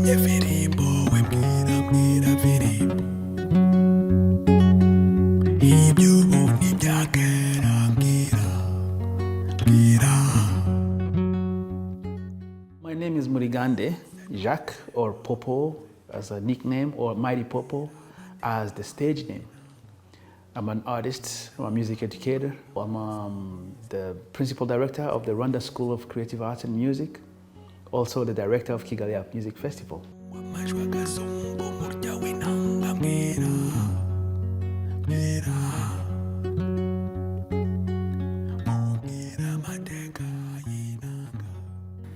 My name is Muligande, Jacques or Popo as a nickname, or Mighty Popo as the stage name. I'm an artist, I'm a music educator. I'm the principal director of the Rwanda School of Creative Arts and Music, also the director of KigaliUp Music Festival.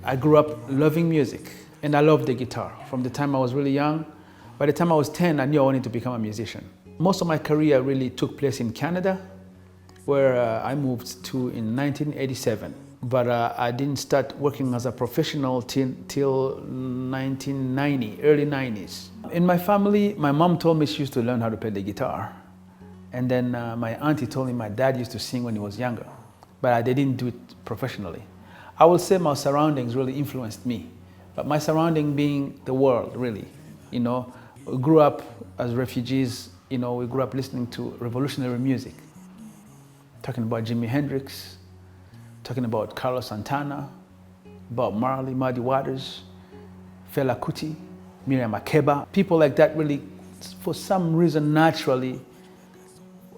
I grew up loving music, and I loved the guitar from the time I was really young. By the time I was 10, I knew I wanted to become a musician. Most of my career really took place in Canada, where I moved to in 1987. But I didn't start working as a professional till 1990, early 90s. In my family, my mom told me she used to learn how to play the guitar. And then my auntie told me my dad used to sing when he was younger, but they didn't do it professionally. I would say my surroundings really influenced me, but my surrounding being the world, really. You know, we grew up as refugees, you know, we grew up listening to revolutionary music, talking about Jimi Hendrix, talking about Carlos Santana, Bob Marley, Muddy Waters, Fela Kuti, Miriam Makeba. People like that really, for some reason, naturally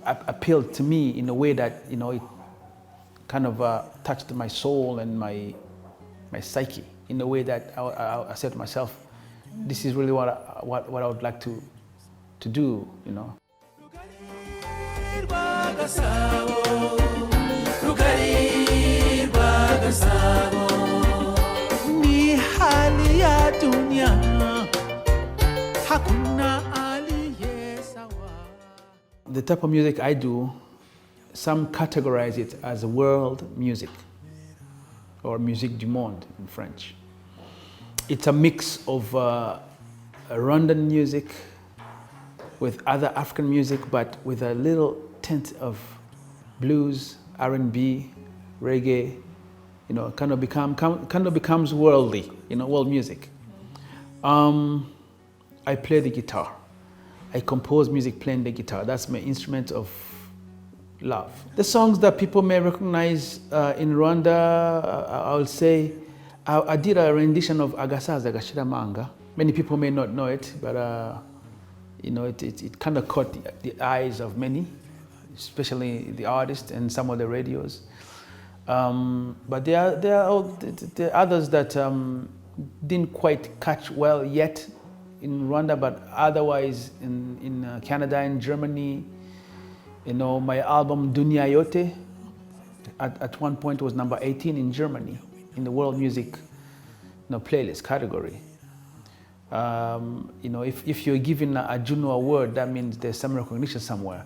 appealed to me in a way that, you know, it kind of touched my soul and my psyche in a way that I said to myself, this is really what I would like to do, you know. The type of music I do, some categorize it as world music, or musique du monde in French. It's a mix of Rwandan music with other African music, but with a little tint of blues, R&B, reggae. You know, kind of becomes worldly. You know, world music. I play the guitar. I compose music playing the guitar. That's my instrument of love. The songs that people may recognize in Rwanda, I'll say, I did a rendition of Agasaza Gashira Manga. Many people may not know it, but you know, it kind of caught the eyes of many, especially the artists and some of the radios. But there are others that didn't quite catch well yet in Rwanda, but otherwise in Canada and Germany. You know, my album Dunia Yote at one point was number 18 in Germany in the world music, you know, playlist category. You know, if you're given a Juno award, that means there's some recognition somewhere.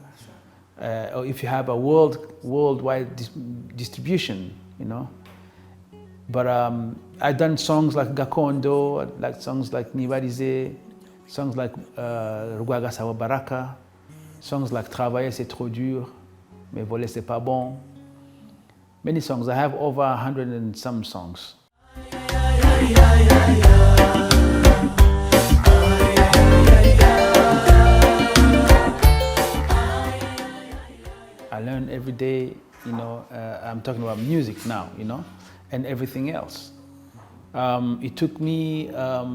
Or if you have a worldwide distribution, you know. But I've done songs like Gakondo, like songs like Nibarize, songs like Rwagasawa Baraka, songs like Travailler c'est trop dur, Mais voler c'est pas bon. Many songs. I have over 100 and some songs. I learn every day, you know, I'm talking about music now, you know, and everything else. It took me a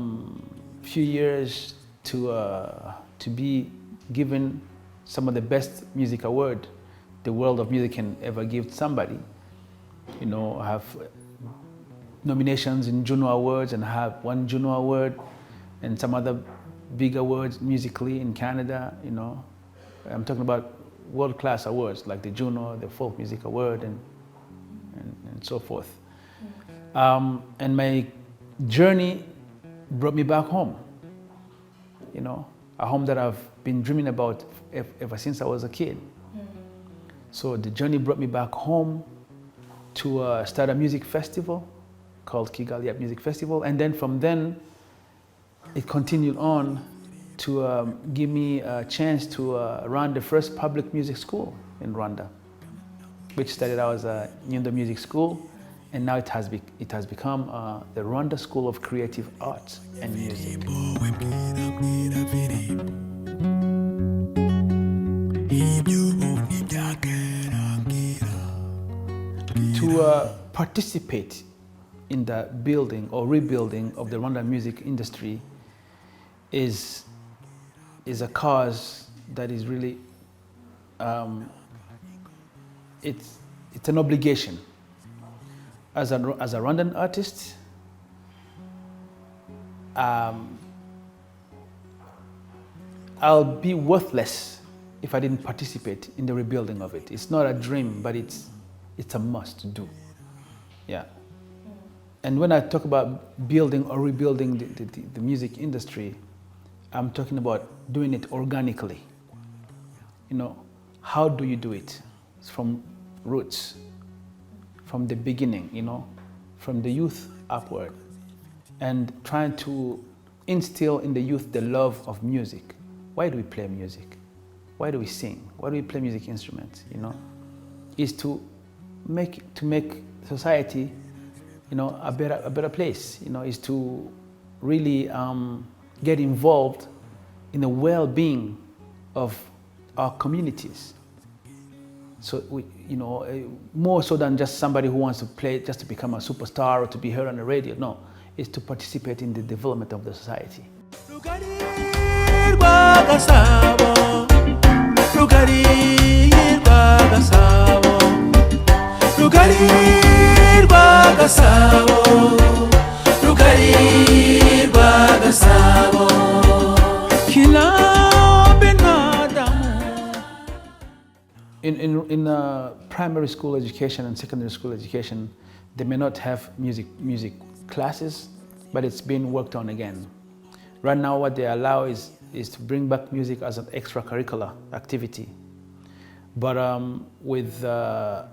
few years to be given some of the best music award the world of music can ever give somebody. You know, I have nominations in Juno Awards, and I have one Juno Award and some other big awards musically in Canada, you know. I'm talking about world-class awards like the Juno, the Folk Music Award, and so forth. And my journey brought me back home, you know, a home that I've been dreaming about ever since I was a kid. So the journey brought me back home to start a music festival called KigaliUp Music Festival, and then from then it continued on to give me a chance to run the first public music school in Rwanda, which started out as a Nyundo Music School, And now it has become the Rwanda School of Creative Art and Music. To participate in the building or rebuilding of the Rwandan music industry is a cause that is really, it's an obligation. As a Rwandan artist, I'll be worthless if I didn't participate in the rebuilding of it. It's not a dream, but it's a must to do. Yeah. And when I talk about building or rebuilding the music industry, I'm talking about doing it organically. You know, how do you do it? It's from roots, from the beginning, you know, from the youth upward, and trying to instill in the youth the love of music. Why do we play music? Why do we sing? Why do we play music instruments? You know, is to make society, you know, a better place. You know, is to really get involved in the well-being of our communities. So we, you know, more so than just somebody who wants to play just to become a superstar or to be heard on the radio. No, it's to participate in the development of the society. In primary school education and secondary school education, they may not have music classes, but it's being worked on again. Right now, what they allow is to bring back music as an extracurricular activity. But with the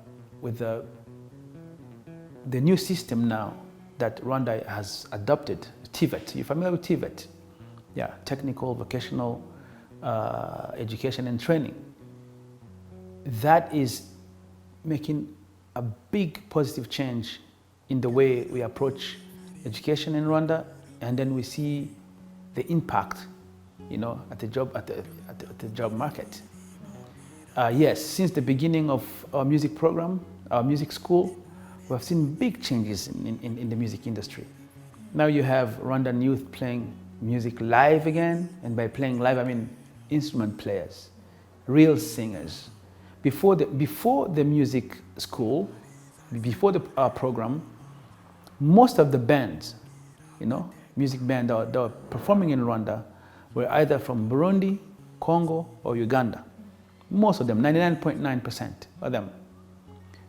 new system now that Rwanda has adopted, TVET, you're familiar with TVET? Yeah, technical, vocational education and training. That is making a big positive change in the way we approach education in Rwanda, and then we see the impact, you know, at the job market. Yes, since the beginning of our music program, our music school, we have seen big changes in the music industry. Now you have Rwandan youth playing music live again, and by playing live, I mean instrument players, real singers. Before the music school, before the program, most of the bands, you know, music bands that were performing in Rwanda were either from Burundi, Congo, or Uganda. Most of them, 99.9% of them.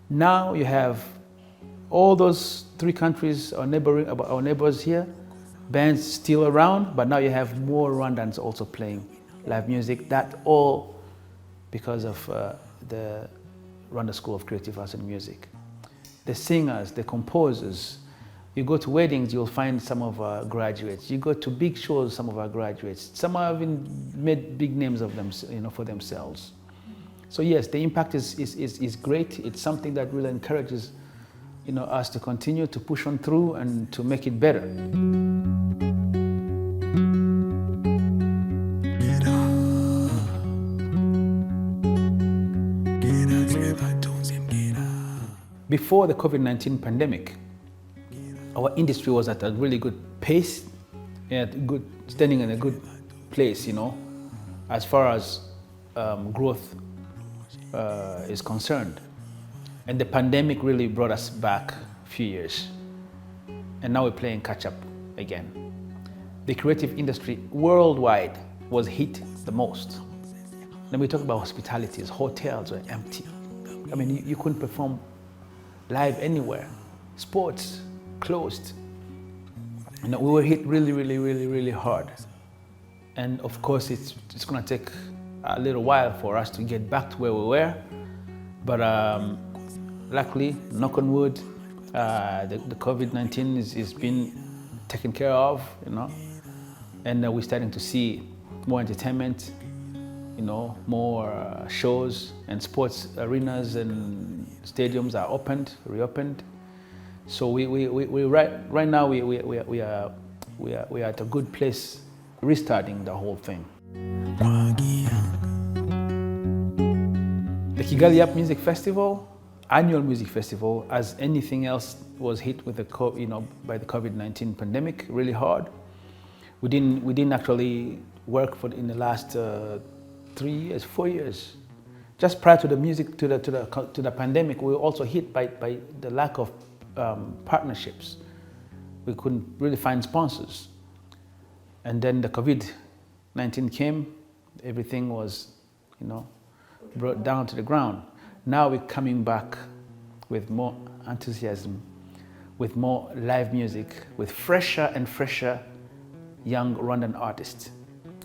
Now you have all those three countries, our neighbors here, bands still around, but now you have more Rwandans also playing live music. That all because of the Rwanda School of Creative Arts and Music. The singers, the composers, you go to weddings, you'll find some of our graduates. You go to big shows, some of our graduates. Some have even made big names of them, you know, for themselves. So yes, the impact is great. It's something that really encourages, you know, us to continue to push on through and to make it better. Before the COVID-19 pandemic, our industry was at a really good pace, standing in a good place, you know, as far as growth is concerned. And the pandemic really brought us back a few years. And now we're playing catch up again. The creative industry worldwide was hit the most. Then we talk about hospitalities, hotels were empty. I mean, you couldn't perform live anywhere. Sports closed. You know, we were hit really hard. And of course, it's going to take a little while for us to get back to where we were. But luckily, knock on wood, the COVID-19 is being taken care of, you know. And we're starting to see more entertainment, you know, more shows, and sports arenas and stadiums are reopened. So we right now we are at a good place, restarting the whole thing. The KigaliUp Music Festival, annual music festival, as anything else, was hit with by the COVID-19 pandemic really hard. We didn't actually work in the last 3 years, 4 years. Just prior to the pandemic, we were also hit by the lack of partnerships. We couldn't really find sponsors. And then the COVID-19 came, everything was, brought down to the ground. Now we're coming back with more enthusiasm, with more live music, with fresher and fresher young Rwandan artists.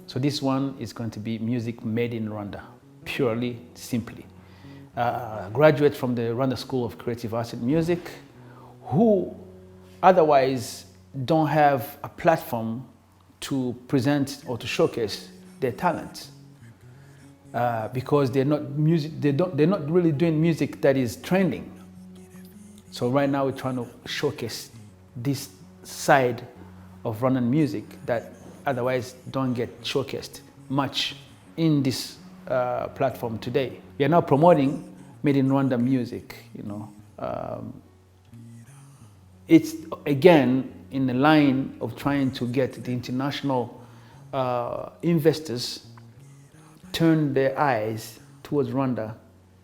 So this one is going to be music made in Rwanda, purely, simply. Graduates from the Nyundo School of Art and Music, who otherwise don't have a platform to present or to showcase their talents, because they're not really doing music that is trending. So right now we're trying to showcase this side of Rwandan music that otherwise don't get showcased much in this platform today. We are now promoting Made in Rwanda music. It's again in the line of trying to get the international investors turn their eyes towards Rwanda,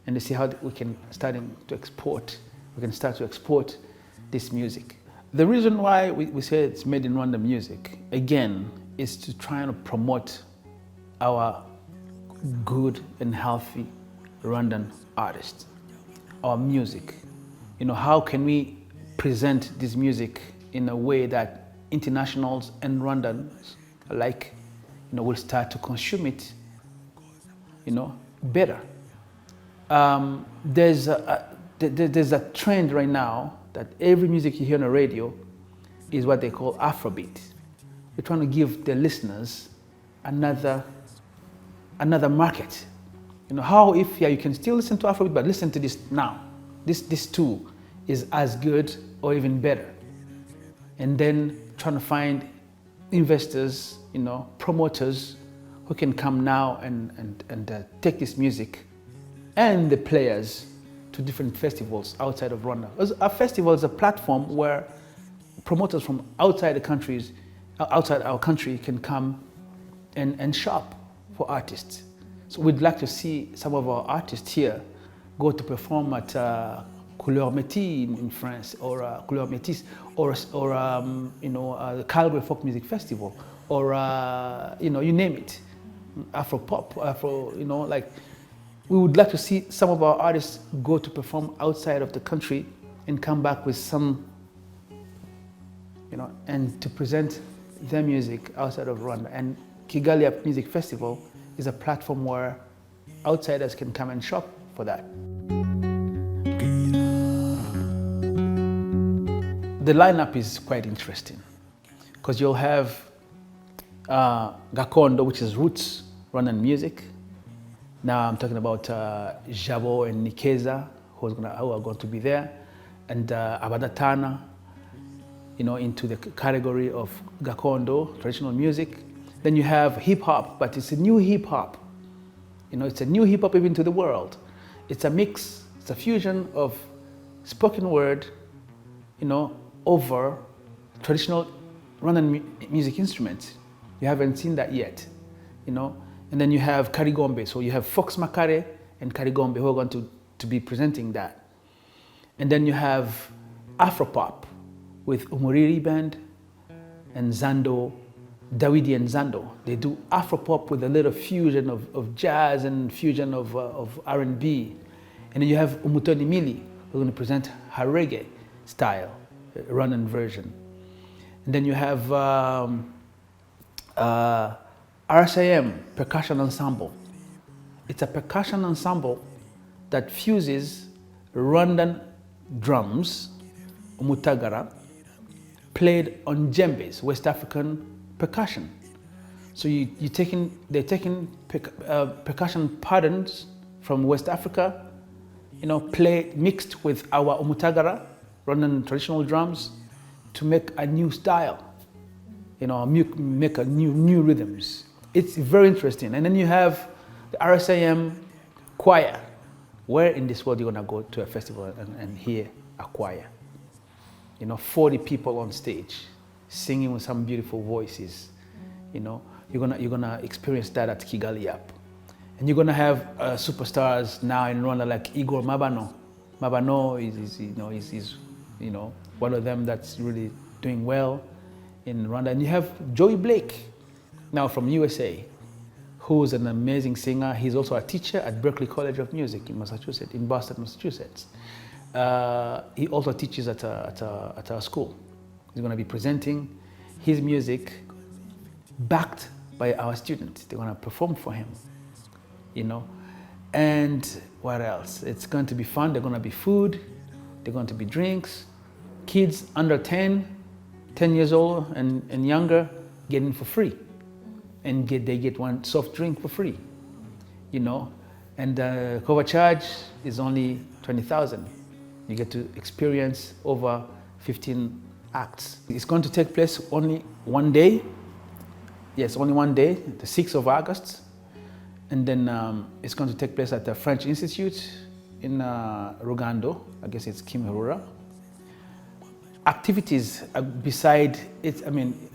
and to see how we can start to export this music. The reason why we say it's Made in Rwanda music, again, is to try and promote our good and healthy Rwandan artists, our music. How can we present this music in a way that internationals and Rwandans alike, will start to consume it, better. There's a trend right now that every music you hear on the radio is what they call Afrobeat. We're trying to give the listeners another market. How if you can still listen to Afrobeat, but listen to this now. This too is as good or even better. And then trying to find investors, promoters who can come now and take this music and the players to different festivals outside of Rwanda. A festival is a platform where promoters from outside our country can come and shop for artists. So we'd like to see some of our artists here go to perform at Couleur Métis in France, or Couleur Métis, or the Calgary Folk Music Festival, or you name it, Afro pop, we would like to see some of our artists go to perform outside of the country and come back with some, and to present their music outside of Rwanda. And KigaliUp Music Festival is a platform where outsiders can come and shop for that. The lineup is quite interesting because you'll have Gakondo, which is roots Rwandan music. Now I'm talking about Jabo and Nikeza, who are going to be there, and Abadatana, into the category of Gakondo, traditional music. Then you have hip hop, but it's a new hip hop. It's a new hip hop even to the world. It's a mix, it's a fusion of spoken word, over traditional Rwandan music instruments. You haven't seen that yet, And then you have Karigombe, so you have Fox Makare and Karigombe who are going to be presenting that. And then you have Afropop with Umuriri Band and Zando, Dawidi and Zando. They do Afropop with a little fusion of jazz and fusion of R&B. And then you have Umutoni Mili, who's going to present her reggae style, Rwandan version. And then you have RSIM, Percussion Ensemble. It's a percussion ensemble that fuses Rwandan drums, umutagara, played on djembes, West African percussion. So they're taking percussion patterns from West Africa, mixed with our umutagara Rwandan traditional drums to make a new style, make a new rhythms. It's very interesting. And then you have the RSAM choir. Where in this world you're gonna go to a festival and hear a choir? 40 people on stage singing with some beautiful voices. You're gonna experience that at KigaliUp. And you're gonna have superstars now in Rwanda like Igor Mabano. Mabano is one of them that's really doing well in Rwanda. And you have Joey Blake, now from USA, who's an amazing singer. He's also a teacher at Berklee College of Music in Massachusetts, in Boston, Massachusetts. He also teaches at our school. He's going to be presenting his music backed by our students. They're going to perform for him, And what else? It's going to be fun. There's going to be food. There's going to be drinks. Kids under 10 years old and younger, get in for free. And they get one soft drink for free, And the cover charge is only 20,000. You get to experience over 15 acts. It's going to take place only one day. Yes, only one day, the 6th of August. And then it's going to take place at the French Institute in Rwanda. I guess it's Kimihurura. Activities beside it,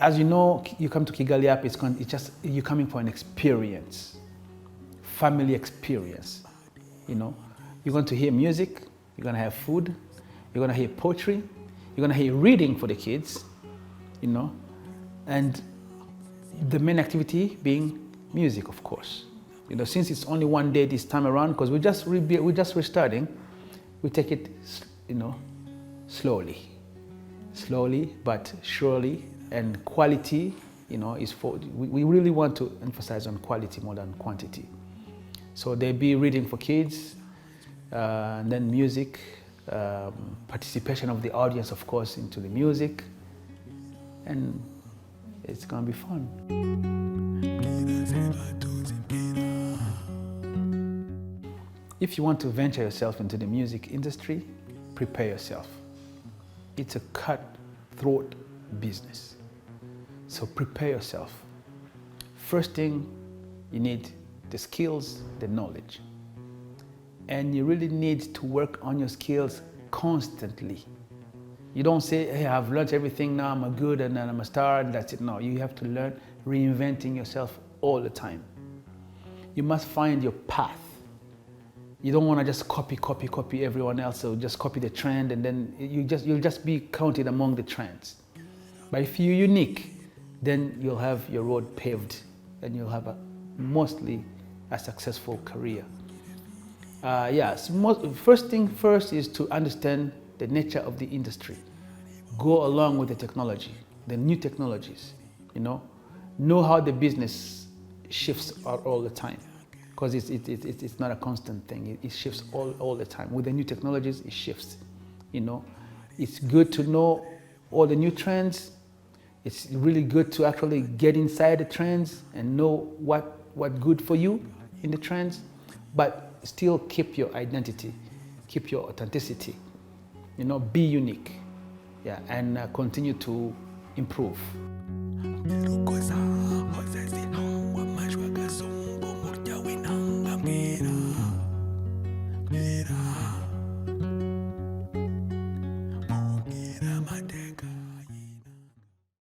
as you know, you come to KigaliUp, you're coming for an experience, family experience, You're going to hear music, you're going to have food, you're going to hear poetry, you're going to hear reading for the kids, and the main activity being music, of course. Since it's only one day this time around, because we're just restarting, we take it, slowly but surely, and quality, we really want to emphasize on quality more than quantity. So there'll be reading for kids, and then music, participation of the audience, of course, into the music, and it's gonna be fun. If you want to venture yourself into the music industry, prepare yourself. It's a cutthroat business. So prepare yourself. First thing, you need the skills, the knowledge. And you really need to work on your skills constantly. You don't say, hey, I've learned everything now, I'm good and I'm a star, and that's it. No, you have to learn reinventing yourself all the time. You must find your path. You don't want to just copy everyone else, so just copy the trend, and then you'll just be counted among the trends. But if you're unique, then you'll have your road paved, and you'll have mostly a successful career. First thing first is to understand the nature of the industry. Go along with the technology, the new technologies, Know how the business shifts all the time. Because it's not a constant thing. It shifts all the time. With the new technologies, it shifts. It's good to know all the new trends. It's really good to actually get inside the trends and know what good for you in the trends, but still keep your identity, keep your authenticity. Be unique, and continue to improve.